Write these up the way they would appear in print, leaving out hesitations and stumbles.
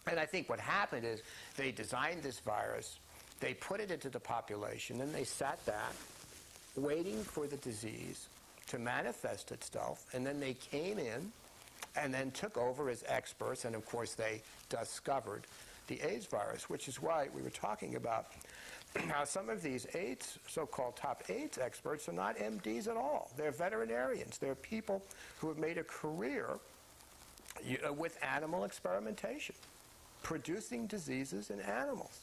And I think what happened is they designed this virus, they put it into the population, and they sat back waiting for the disease to manifest itself, and then they came in and then took over as experts, and of course they discovered the AIDS virus, which is why we were talking about how some of these AIDS, so-called top AIDS experts, are not MDs at all. They're veterinarians. They're people who have made a career with animal experimentation, producing diseases in animals.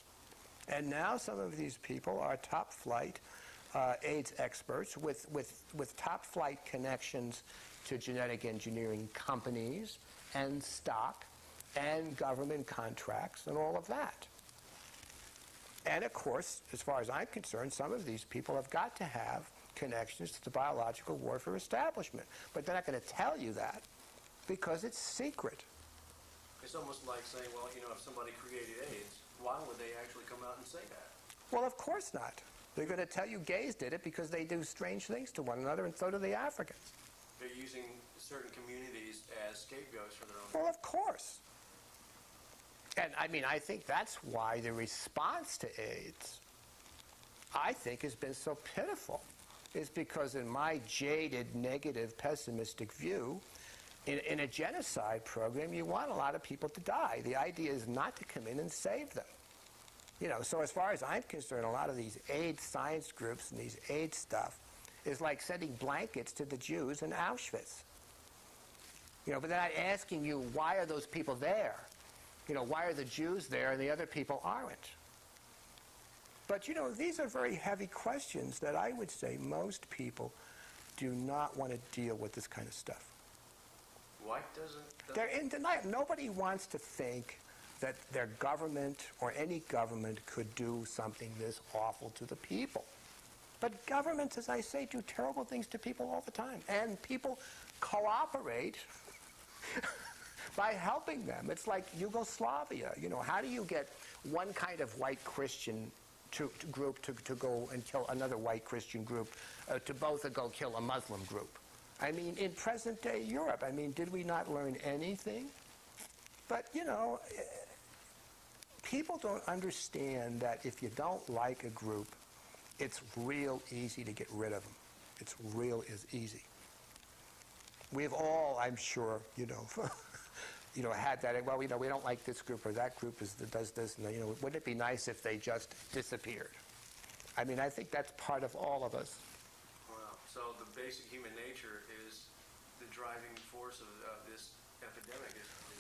And now some of these people are top-flight AIDS experts with top-flight connections to genetic engineering companies and stock and government contracts and all of that. And of course, as far as I'm concerned, some of these people have got to have connections to the biological warfare establishment. But they're not going to tell you that because it's secret. It's almost like saying, well, you know, if somebody created AIDS, why would they actually come out and say that? Well, of course not. They're going to tell you gays did it because they do strange things to one another, and so do the Africans. They're using certain communities as scapegoats for their own. Well, of course. And I mean, I think that's why the response to AIDS, I think, has been so pitiful, is because in my jaded, negative, pessimistic view, in a genocide program, you want a lot of people to die. The idea is not to come in and save them. You know, so as far as I'm concerned, a lot of these AIDS science groups and these AIDS stuff is like sending blankets to the Jews in Auschwitz. You know, but they're not asking you, why are those people there? You know, why are the Jews there and the other people aren't? But, you know, these are very heavy questions that I would say most people do not want to deal with this kind of stuff. Why doesn't... They're in denial. Nobody wants to think that their government or any government could do something this awful to the people. But governments, as I say, do terrible things to people all the time. And people cooperate by helping them. It's like Yugoslavia. You know, how do you get one kind of white Christian group to go and kill another white Christian group, to both go kill a Muslim group? I mean, in present-day Europe, I mean, did we not learn anything? But, you know, people don't understand that if you don't like a group, it's real easy to get rid of them. It's real easy. We've all, I'm sure, you know, had that. Well, you know, we don't like this group or that group does this, and you know, wouldn't it be nice if they just disappeared? I mean, I think that's part of all of us. Wow. So the basic human nature is the driving force of this epidemic.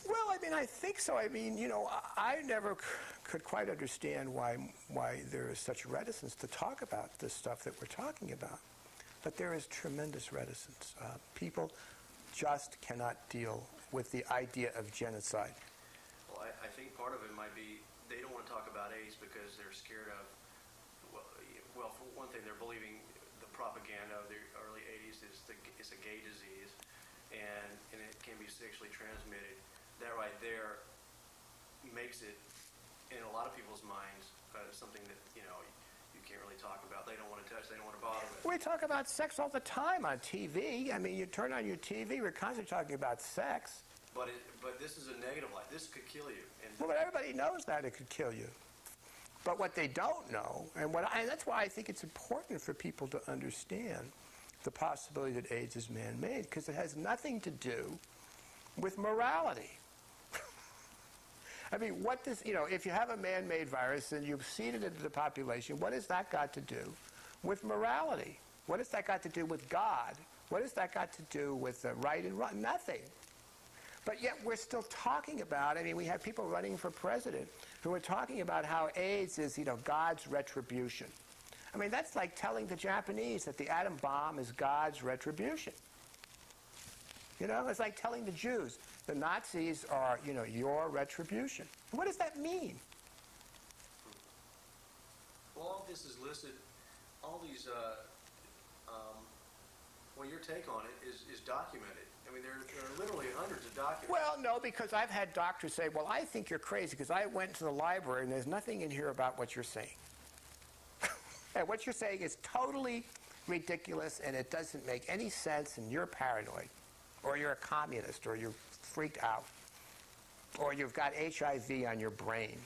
Well, I mean, I think so. I mean, you know, I never could quite understand why there is such reticence to talk about this stuff that we're talking about. But there is tremendous reticence. People just cannot deal with the idea of genocide. Well, I think part of it might be they don't want to talk about AIDS because they're scared of, well, for one thing, they're believing the propaganda of the early 80s is a gay disease, and it can be sexually transmitted. That right there makes it, in a lot of people's minds, something that, you know, you can't really talk about. They don't want to touch. They don't want to bother with. We talk about sex all the time on TV. I mean, you turn on your TV, we're constantly talking about sex. But this is a negative light. This could kill you. Well, but everybody knows that it could kill you. But what they don't know, and that's why I think it's important for people to understand the possibility that AIDS is man-made, because it has nothing to do with morality. I mean, what does, you know, if you have a man-made virus and you've seeded it into the population, what has that got to do with morality? What has that got to do with God? What has that got to do with right and wrong? Nothing. But yet we're still talking about, I mean, we have people running for president who are talking about how AIDS is, you know, God's retribution. I mean, that's like telling the Japanese that the atom bomb is God's retribution. You know, it's like telling the Jews the Nazis are, you know, your retribution. What does that mean? Well, all this is listed, all these, well, your take on it is documented. I mean, there are literally hundreds of documents. Well, no, because I've had doctors say, well, I think you're crazy because I went to the library and there's nothing in here about what you're saying. And what you're saying is totally ridiculous and it doesn't make any sense and you're paranoid. Or you're a communist, or you're freaked out. or you've got HIV on your brain.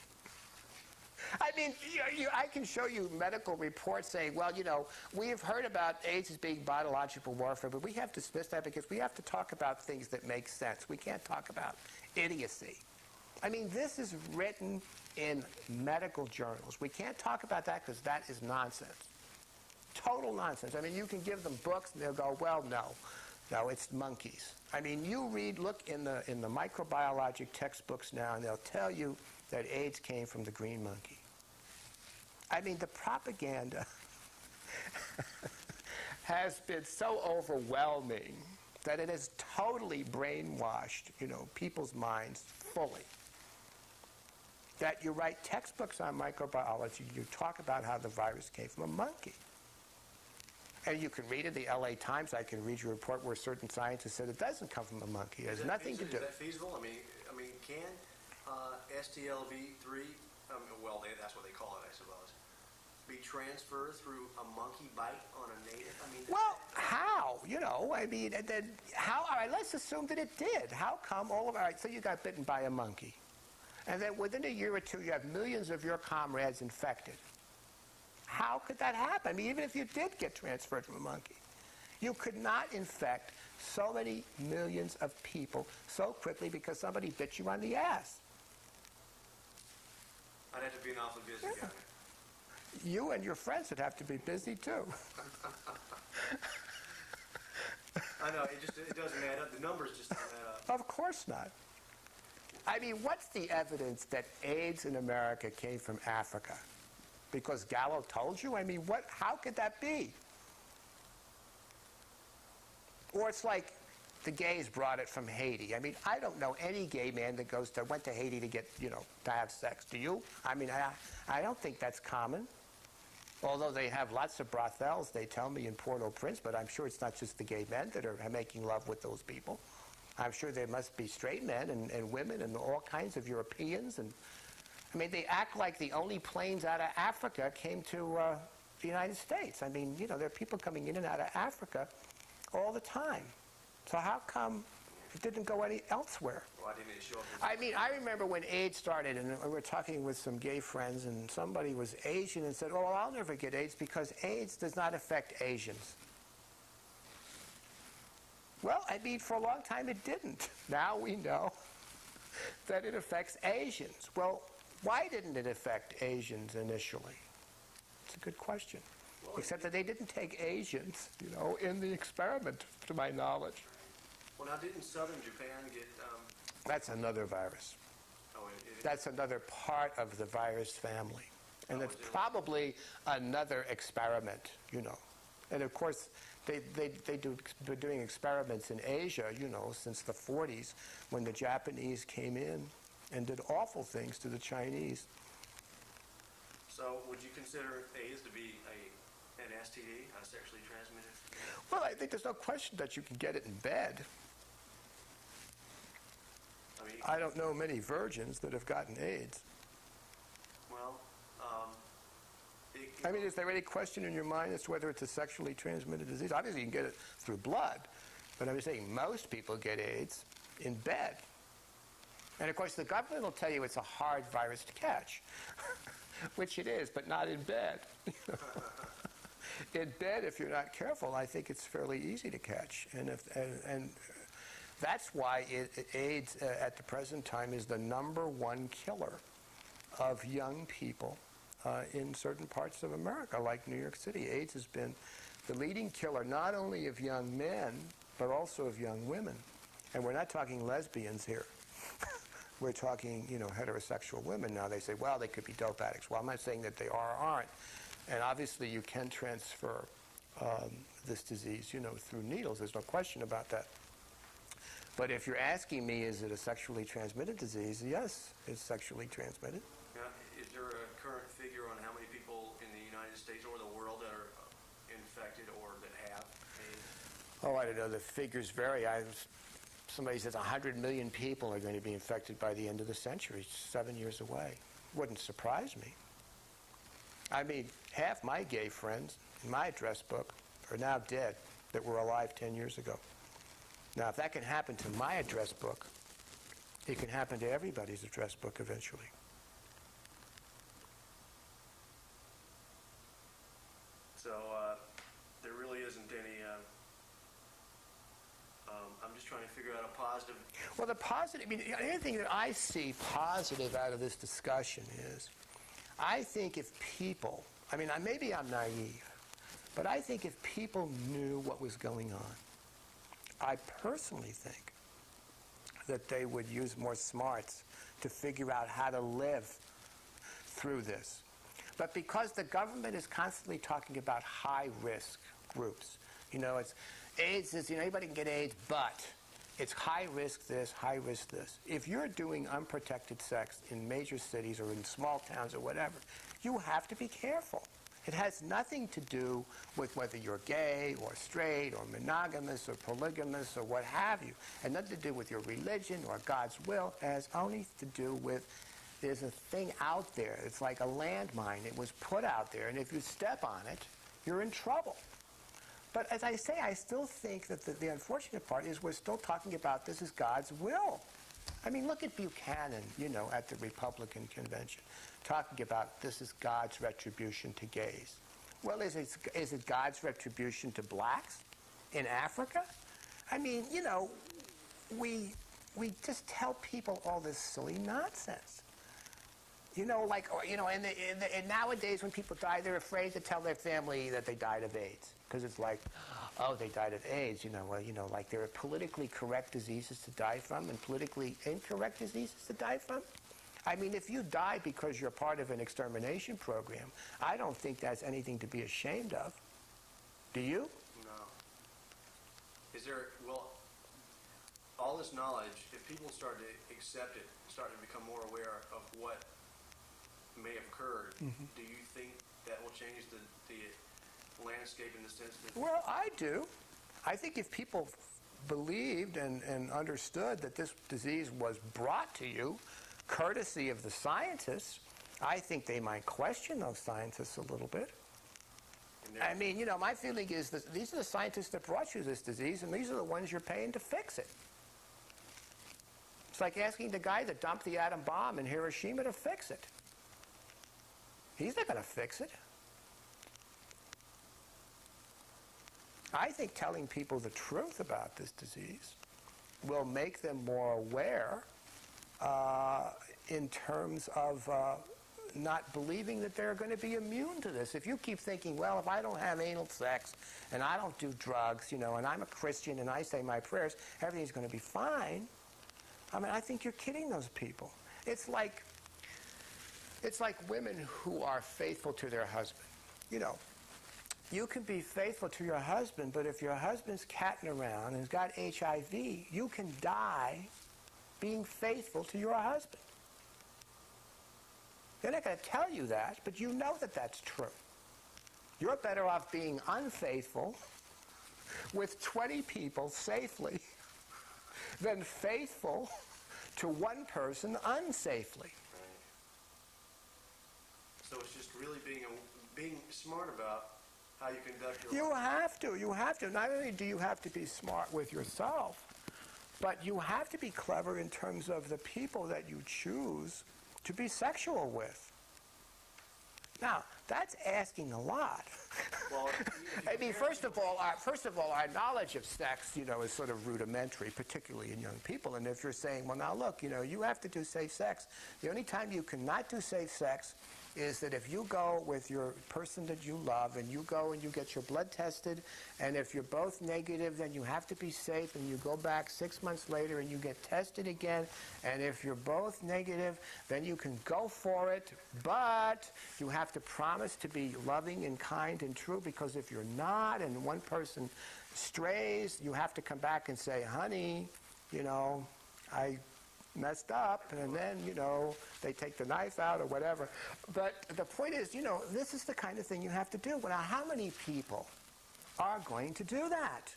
I mean, I can show you medical reports saying, well, you know, we have heard about AIDS as being biological warfare, but we have dismissed that because we have to talk about things that make sense. We can't talk about idiocy. I mean, this is written in medical journals. We can't talk about that because that is nonsense. Total nonsense. I mean, you can give them books and they'll go, well, no, it's monkeys. I mean, you look in the microbiologic textbooks now, and they'll tell you that AIDS came from the green monkey. I mean, the propaganda has been so overwhelming that it has totally brainwashed, you know, people's minds fully. That you write textbooks on microbiology, you talk about how the virus came from a monkey. And you can read in the LA Times, I can read your report where certain scientists said it doesn't come from a monkey. It has nothing to do. Is that feasible? I mean, can STLV3, well, that's what they call it, I suppose, be transferred through a monkey bite on a native? I mean, well, how? You know, I mean, then how? All right, let's assume that it did. How come all of? All right, so you got bitten by a monkey, and then within a year or two, you have millions of your comrades infected. How could that happen? I mean, even if you did get transferred from a monkey, you could not infect so many millions of people so quickly because somebody bit you on the ass. I'd have to be an awfully busy guy. You and your friends would have to be busy too. I know, it doesn't add up. The numbers just don't add up. Of course not. I mean, what's the evidence that AIDS in America came from Africa? Because Gallo told you? I mean, how could that be? Or it's like the gays brought it from Haiti. I mean, I don't know any gay man that went to Haiti to get, you know, to have sex. Do you? I mean, I don't think that's common. Although they have lots of brothels, they tell me, in Port-au-Prince, but I'm sure it's not just the gay men that are making love with those people. I'm sure there must be straight men and women and all kinds of Europeans. And I mean, they act like the only planes out of Africa came to the United States. I mean, you know, there are people coming in and out of Africa all the time. So how come it didn't go any elsewhere? Well, I didn't show up. I mean, I remember when AIDS started, and we were talking with some gay friends, and somebody was Asian and said, oh, well, I'll never get AIDS because AIDS does not affect Asians. Well, I mean, for a long time it didn't. Now we know that it affects Asians. Well, why didn't it affect Asians initially? It's a good question. Well, except that they didn't take Asians, you know, in the experiment, to my knowledge. Well, now, didn't southern Japan get... That's another virus. Oh, that's another part of the virus family. And it's probably another experiment, you know. And, of course, they've been doing experiments in Asia, you know, since the 40s, when the Japanese came in and did awful things to the Chinese. So would you consider AIDS to be an STD, a sexually transmitted? Well, I think there's no question that you can get it in bed. I don't know many virgins that have gotten AIDS. Well, I mean, is there any question in your mind as to whether it's a sexually transmitted disease? Obviously, you can get it through blood, but I'm just saying most people get AIDS in bed. And, of course, the government will tell you it's a hard virus to catch, which it is, but not in bed. In bed, if you're not careful, I think it's fairly easy to catch. And that's why AIDS at the present time is the #1 killer of young people in certain parts of America, like New York City. AIDS has been the leading killer not only of young men, but also of young women. And we're not talking lesbians here. We're talking, you know, heterosexual women. Now they say, well, they could be dope addicts. Well, I'm not saying that they are or aren't. And obviously you can transfer this disease, you know, through needles. There's no question about that. But if you're asking me, is it a sexually transmitted disease? Yes, it's sexually transmitted. Now, is there a current figure on how many people in the United States or the world that are infected or that have AIDS? Oh, I don't know. The figures vary. Somebody says 100 million people are going to be infected by the end of the century, 7 years away. Wouldn't surprise me. I mean, half my gay friends in my address book are now dead that were alive 10 years ago. Now, if that can happen to my address book, It can happen to everybody's address book eventually. So there really isn't any. I'm just trying to figure out a positive. Well, the positive, I mean, the only thing that I see positive out of this discussion is, I think if people, I mean, maybe I'm naive, but I think if people knew what was going on, I personally think that they would use more smarts to figure out how to live through this. But because the government is constantly talking about high-risk groups, you know, it's AIDS is, you know, anybody can get AIDS, but it's high risk this, high risk this. If you're doing unprotected sex in major cities or in small towns or whatever, you have to be careful. It has nothing to do with whether you're gay or straight or monogamous or polygamous or what have you. And nothing to do with your religion or God's will. It has only to do with there's a thing out there. It's like a landmine. It was put out there, and if you step on it, you're in trouble. But as I say, I still think that the unfortunate part is we're still talking about this as God's will. I mean, look at Buchanan, you know, at the Republican convention, talking about this is God's retribution to gays. Well, is it God's retribution to blacks in Africa? I mean, you know, we just tell people all this silly nonsense. You know, like, you know, and nowadays when people die, they're afraid to tell their family that they died of AIDS. Because it's like, oh, they died of AIDS, you know, well, you know, like there are politically correct diseases to die from and politically incorrect diseases to die from. I mean, if you die because you're part of an extermination program, I don't think that's anything to be ashamed of. Do you? No. Is there, well, all this knowledge, if people start to accept it, start to become more aware of what may have occurred, do you think that will change the landscape in the sense that... Well, I do. I think if people believed and understood that this disease was brought to you courtesy of the scientists, I think they might question those scientists a little bit. I mean, you know, my feeling is that these are the scientists that brought you this disease, and these are the ones you're paying to fix it. It's like asking the guy that dumped the atom bomb in Hiroshima to fix it. He's not going to fix it. I think telling people the truth about this disease will make them more aware in terms of not believing that they're going to be immune to this. If you keep thinking, well, if I don't have anal sex and I don't do drugs, you know, and I'm a Christian and I say my prayers, everything's going to be fine. I mean, I think you're kidding those people. It's like women who are faithful to their husband. You know, you can be faithful to your husband, but if your husband's catting around and has got HIV, you can die being faithful to your husband. They're not going to tell you that, but you know that that's true. You're better off being unfaithful with 20 people safely than faithful to one person unsafely. So it's just really being smart about how you conduct your life. You have to. Not only do you have to be smart with yourself, but you have to be clever in terms of the people that you choose to be sexual with. Now, that's asking a lot. Well, I mean, first of all, our knowledge of sex, you know, is sort of rudimentary, particularly in young people. And if you're saying, well, now look, you know, you have to do safe sex. The only time you cannot do safe sex is that if you go with your person that you love and you go and you get your blood tested, and if you're both negative, then you have to be safe, and you go back 6 months later and you get tested again, and if you're both negative, then you can go for it, but you have to promise to be loving and kind and true, because if you're not and one person strays, you have to come back and say, honey, you know, I messed up, and then, you know, they take the knife out or whatever. But the point is, you know, this is the kind of thing you have to do. Now, how many people are going to do that?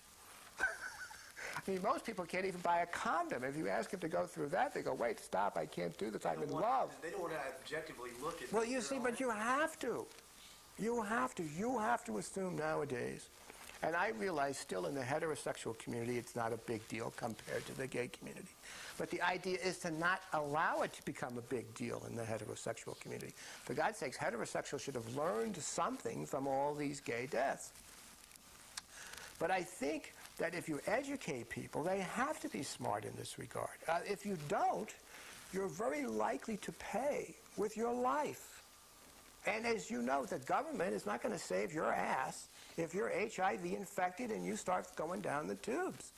I mean, most people can't even buy a condom. If you ask them to go through that, they go, wait, stop, I can't do this, I'm in love. They don't want to objectively look at... Well, you see, but you have to. You have to assume nowadays. And I realize still in the heterosexual community, it's not a big deal compared to the gay community. But the idea is to not allow it to become a big deal in the heterosexual community. For God's sakes, heterosexuals should have learned something from all these gay deaths. But I think that if you educate people, they have to be smart in this regard. If you don't, you're very likely to pay with your life. And as you know, the government is not going to save your ass if you're HIV infected and you start going down the tubes.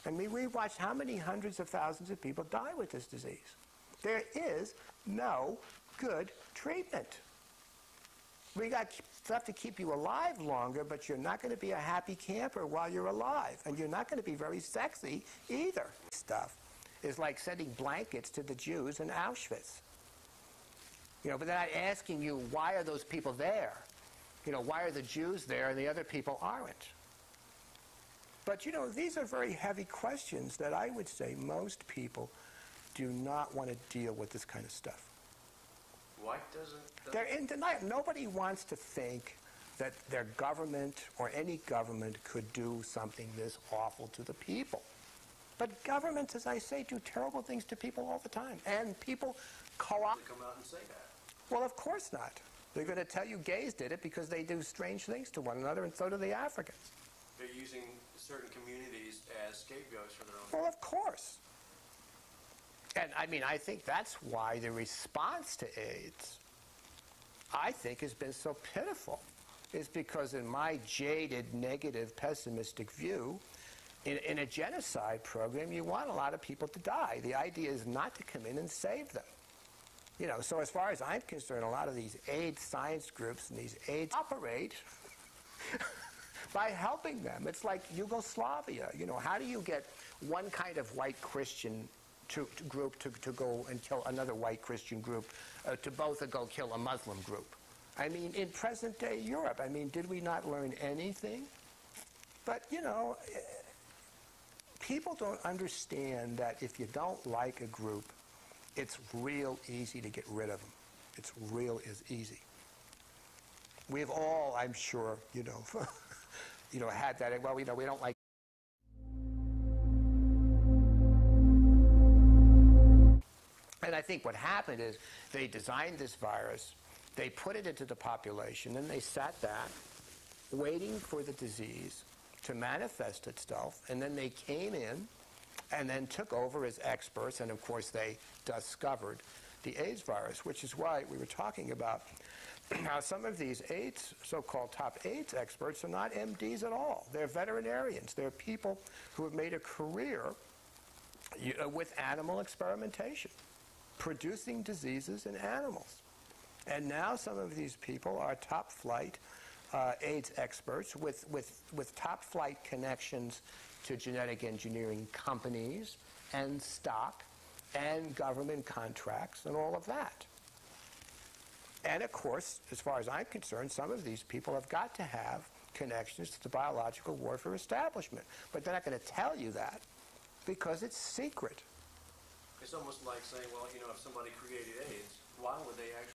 I mean, we watched how many hundreds of thousands of people die with this disease. There is no good treatment. We got stuff to keep you alive longer, but you're not going to be a happy camper while you're alive. And you're not going to be very sexy either. Stuff is like sending blankets to the Jews in Auschwitz. You know, but they're not asking you, why are those people there? You know, why are the Jews there and the other people aren't? But, you know, these are very heavy questions that I would say most people do not want to deal with this kind of stuff. Why doesn't... They're in denial. Nobody wants to think that their government or any government could do something this awful to the people. But governments, as I say, do terrible things to people all the time. And people co-opt... Come out and say that. Well, of course not. They're going to tell you gays did it because they do strange things to one another, and so do the Africans. They're using certain communities as scapegoats for their own... Well, of course. And, I mean, I think that's why the response to AIDS, I think, has been so pitiful. Is because in my jaded, negative, pessimistic view, in a genocide program, you want a lot of people to die. The idea is not to come in and save them. You know, so as far as I'm concerned, a lot of these AIDS science groups and these AIDS operate by helping them. It's like Yugoslavia. You know, how do you get one kind of white Christian group to go and kill another white Christian group, to both go kill a Muslim group? I mean, in present-day Europe, I mean, did we not learn anything? But, you know, people don't understand that if you don't like a group, it's real easy to get rid of them. It's real as easy. We've all, I'm sure, you know, had that. Well, you know, we don't like. And I think what happened is they designed this virus, they put it into the population, and they sat back, waiting for the disease to manifest itself, and then they came in and then took over as experts, and of course they discovered the AIDS virus, which is why we were talking about how some of these AIDS, so-called top AIDS experts, are not MDs at all. They're veterinarians. They're people who have made a career with animal experimentation, producing diseases in animals. And now some of these people are top-flight AIDS experts with top-flight connections to genetic engineering companies and stock and government contracts and all of that. And of course, as far as I'm concerned, some of these people have got to have connections to the biological warfare establishment. But they're not going to tell you that because it's secret. It's almost like saying, well, you know, if somebody created AIDS, why would they